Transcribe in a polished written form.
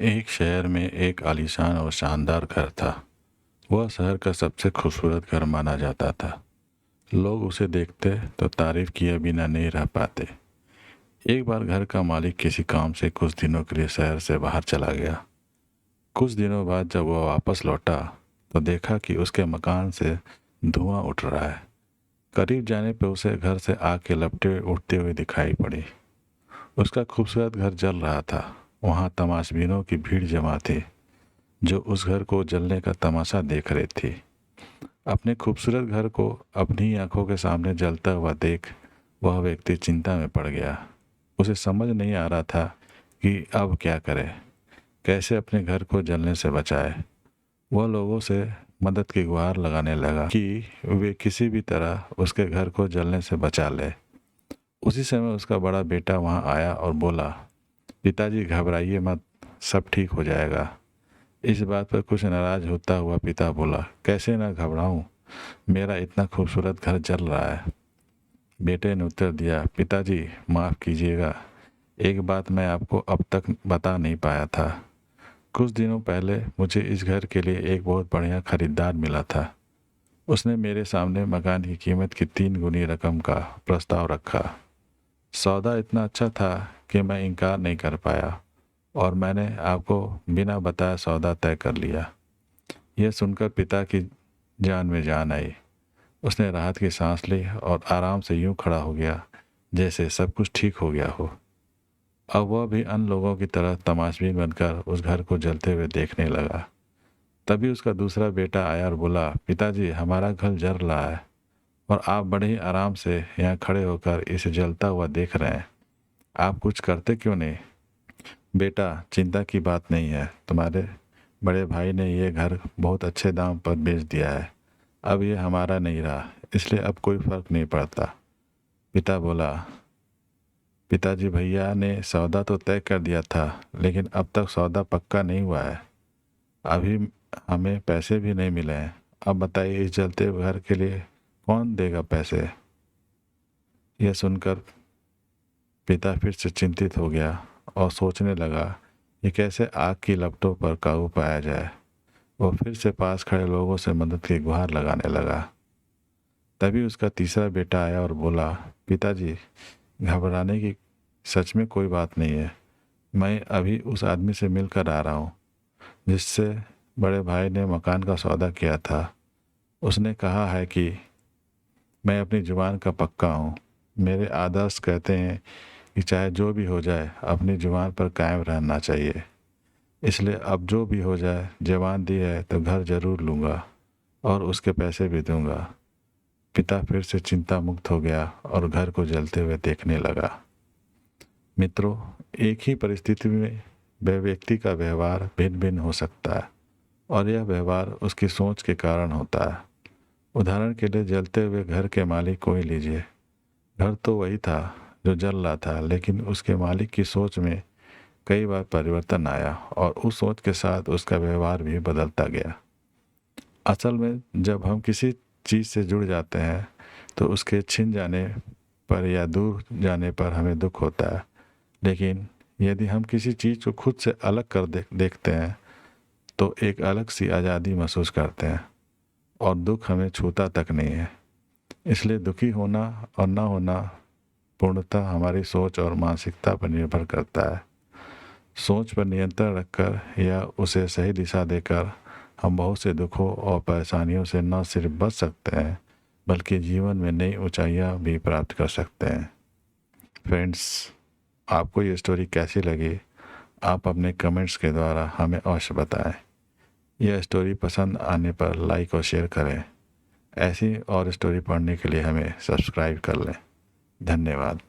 एक शहर में एक आलीशान और शानदार घर था। वह शहर का सबसे खूबसूरत घर माना जाता था। लोग उसे देखते तो तारीफ किए बिना नहीं रह पाते। एक बार घर का मालिक किसी काम से कुछ दिनों के लिए शहर से बाहर चला गया। कुछ दिनों बाद जब वह वापस लौटा तो देखा कि उसके मकान से धुआं उठ रहा है। करीब जाने पर उसे घर से आग के लपटें उठते हुए दिखाई पड़ी। उसका खूबसूरत घर जल रहा था। वहाँ तमाशबीनों की भीड़ जमा थी जो उस घर को जलने का तमाशा देख रही थी। अपने खूबसूरत घर को अपनी आंखों के सामने जलता हुआ देख वह व्यक्ति चिंता में पड़ गया। उसे समझ नहीं आ रहा था कि अब क्या करे, कैसे अपने घर को जलने से बचाए। वह लोगों से मदद की गुहार लगाने लगा कि वे किसी भी तरह उसके घर को जलने से बचा ले। उसी समय उसका बड़ा बेटा वहां आया और बोला, पिताजी घबराइए मत, सब ठीक हो जाएगा। इस बात पर कुछ नाराज होता हुआ पिता बोला, कैसे ना घबराऊं, मेरा इतना खूबसूरत घर जल रहा है। बेटे ने उत्तर दिया, पिताजी माफ़ कीजिएगा, एक बात मैं आपको अब तक बता नहीं पाया था। कुछ दिनों पहले मुझे इस घर के लिए एक बहुत बढ़िया खरीदार मिला था। उसने मेरे सामने मकान की कीमत की 3 गुनी रकम का प्रस्ताव रखा। सौदा इतना अच्छा था कि मैं इनकार नहीं कर पाया और मैंने आपको बिना बताए सौदा तय कर लिया। यह सुनकर पिता की जान में जान आई। उसने राहत की सांस ली और आराम से यूं खड़ा हो गया जैसे सब कुछ ठीक हो गया हो। अब वह भी अन्य लोगों की तरह तमाशबीन बनकर उस घर को जलते हुए देखने लगा। तभी उसका दूसरा बेटा आया और बोला, पिताजी हमारा घर जल रहा है और आप बड़े ही आराम से यहाँ खड़े होकर इसे जलता हुआ देख रहे हैं। आप कुछ करते क्यों नहीं? बेटा, चिंता की बात नहीं है, तुम्हारे बड़े भाई ने ये घर बहुत अच्छे दाम पर बेच दिया है। अब ये हमारा नहीं रहा, इसलिए अब कोई फर्क नहीं पड़ता। पिता बोला, पिताजी भैया ने सौदा तो तय कर दिया था, लेकिन अब तक सौदा पक्का नहीं हुआ है। अभी हमें पैसे भी नहीं मिले हैं। अब बताइए, इस जलते हुए घर के लिए कौन देगा पैसे? यह सुनकर पिता फिर से चिंतित हो गया और सोचने लगा कि कैसे आग की लपटों पर काबू पाया जाए। वो फिर से पास खड़े लोगों से मदद की गुहार लगाने लगा। तभी उसका तीसरा बेटा आया और बोला, पिताजी घबराने की सच में कोई बात नहीं है। मैं अभी उस आदमी से मिलकर आ रहा हूँ जिससे बड़े भाई ने मकान का सौदा किया था। उसने कहा है कि मैं अपनी जुबान का पक्का हूँ। मेरे आदर्श कहते हैं कि चाहे जो भी हो जाए अपनी जुबान पर कायम रहना चाहिए। इसलिए अब जो भी हो जाए, जबान दी है तो घर जरूर लूँगा और उसके पैसे भी दूंगा। पिता फिर से चिंता मुक्त हो गया और घर को जलते हुए देखने लगा। मित्रों, एक ही परिस्थिति में वह व्यक्ति का व्यवहार भिन्न भिन्न हो सकता है और यह व्यवहार उसकी सोच के कारण होता है। उदाहरण के लिए जलते हुए घर के मालिक को ही लीजिए। घर तो वही था जो जल रहा था, लेकिन उसके मालिक की सोच में कई बार परिवर्तन आया और उस सोच के साथ उसका व्यवहार भी बदलता गया। असल में जब हम किसी चीज़ से जुड़ जाते हैं तो उसके छिन जाने पर या दूर जाने पर हमें दुख होता है, लेकिन यदि हम किसी चीज़ को खुद से अलग कर देखते हैं तो एक अलग सी आज़ादी महसूस करते हैं और दुख हमें छूता तक नहीं है। इसलिए दुखी होना और ना होना पूर्णतः हमारी सोच और मानसिकता पर निर्भर करता है। सोच पर नियंत्रण रखकर या उसे सही दिशा देकर हम बहुत से दुखों और परेशानियों से न सिर्फ बच सकते हैं बल्कि जीवन में नई ऊंचाइयां भी प्राप्त कर सकते हैं। फ्रेंड्स, आपको ये स्टोरी कैसी लगी? आप अपने कमेंट्स के द्वारा हमें अवश्य बताएं। यह स्टोरी पसंद आने पर लाइक और शेयर करें। ऐसी और स्टोरी पढ़ने के लिए हमें सब्सक्राइब कर लें। धन्यवाद।